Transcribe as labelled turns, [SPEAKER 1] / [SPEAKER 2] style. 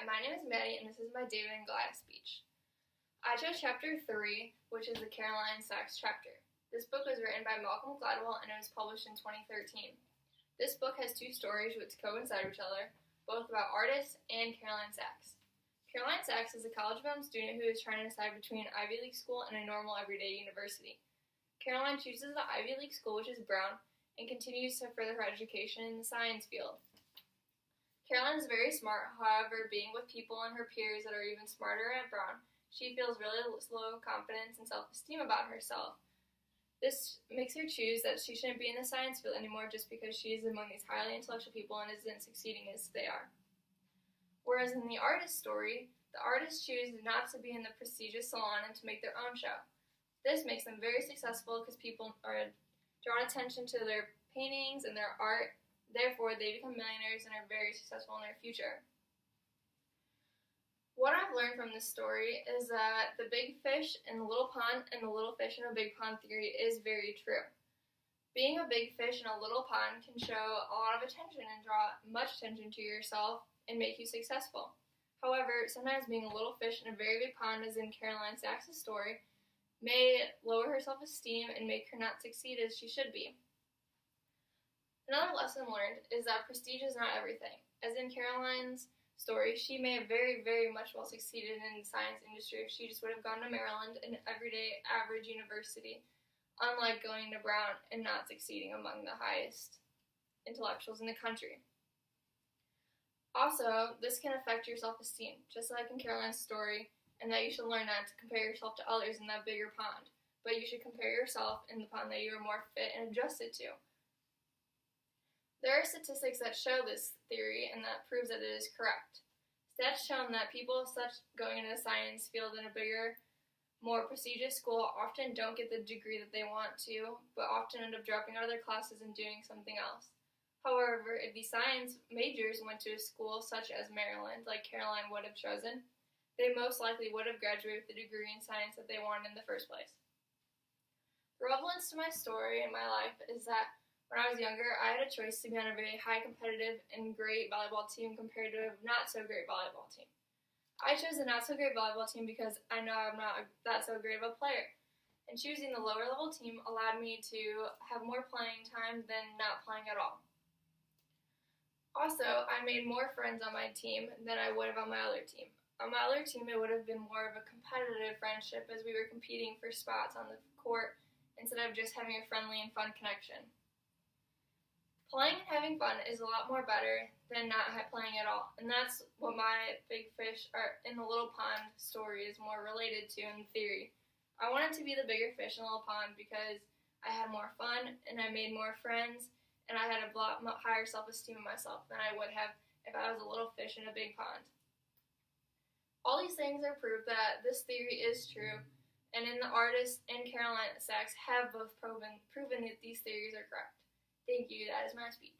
[SPEAKER 1] my name is Maddie, and this is my David and Goliath speech. I chose chapter 3, which is the Caroline Sachs chapter. This book was written by Malcolm Gladwell, and it was published in 2013. This book has two stories which coincide with each other, both about artists and Caroline Sachs. Caroline Sachs is a college-bound student who is trying to decide between an Ivy League school and a normal everyday university. Caroline chooses the Ivy League school, which is Brown, and continues to further her education in the science field. Caroline is very smart, however, being with people and her peers that are even smarter at Brown, she feels really low confidence and self-esteem about herself. This makes her choose that she shouldn't be in the science field anymore just because she is among these highly intellectual people and isn't succeeding as they are. Whereas in the artist story, the artists choose not to be in the prestigious salon and to make their own show. This makes them very successful because people are drawn attention to their paintings and their art. Therefore, they become millionaires and are very successful in their future. What I've learned from this story is that the big fish in the little pond and the little fish in a big pond theory is very true. Being a big fish in a little pond can show a lot of attention and draw much attention to yourself and make you successful. However, sometimes being a little fish in a very big pond, as in Caroline Sachs' story, may lower her self-esteem and make her not succeed as she should be. Another lesson learned is that prestige is not everything. As in Caroline's story, she may have very, very much well succeeded in the science industry if she just would have gone to Maryland, an everyday average university, unlike going to Brown and not succeeding among the highest intellectuals in the country. Also, this can affect your self-esteem, just like in Caroline's story, and that you should learn not to compare yourself to others in that bigger pond, but you should compare yourself in the pond that you are more fit and adjusted to. There are statistics that show this theory and that proves that it is correct. Stats show that people such going into the science field in a bigger, more prestigious school often don't get the degree that they want to, but often end up dropping out of their classes and doing something else. However, if the science majors went to a school such as Maryland, like Caroline would have chosen, they most likely would have graduated with the degree in science that they wanted in the first place. The relevance to my story and my life is that when I was younger, I had a choice to be on a very high competitive and great volleyball team compared to a not-so-great volleyball team. I chose the not-so-great volleyball team because I know I'm not that so great of a player, and choosing the lower-level team allowed me to have more playing time than not playing at all. Also, I made more friends on my team than I would have on my other team. On my other team, it would have been more of a competitive friendship as we were competing for spots on the court instead of just having a friendly and fun connection. Playing and having fun is a lot more better than not playing at all, and that's what my big fish in the little pond story is more related to in theory. I wanted to be the bigger fish in the little pond because I had more fun and I made more friends and I had a lot higher self-esteem of myself than I would have if I was a little fish in a big pond. All these things are proof that this theory is true, and in the artist and Caroline Sachs have both proven that these theories are correct. Thank you. That is my speech.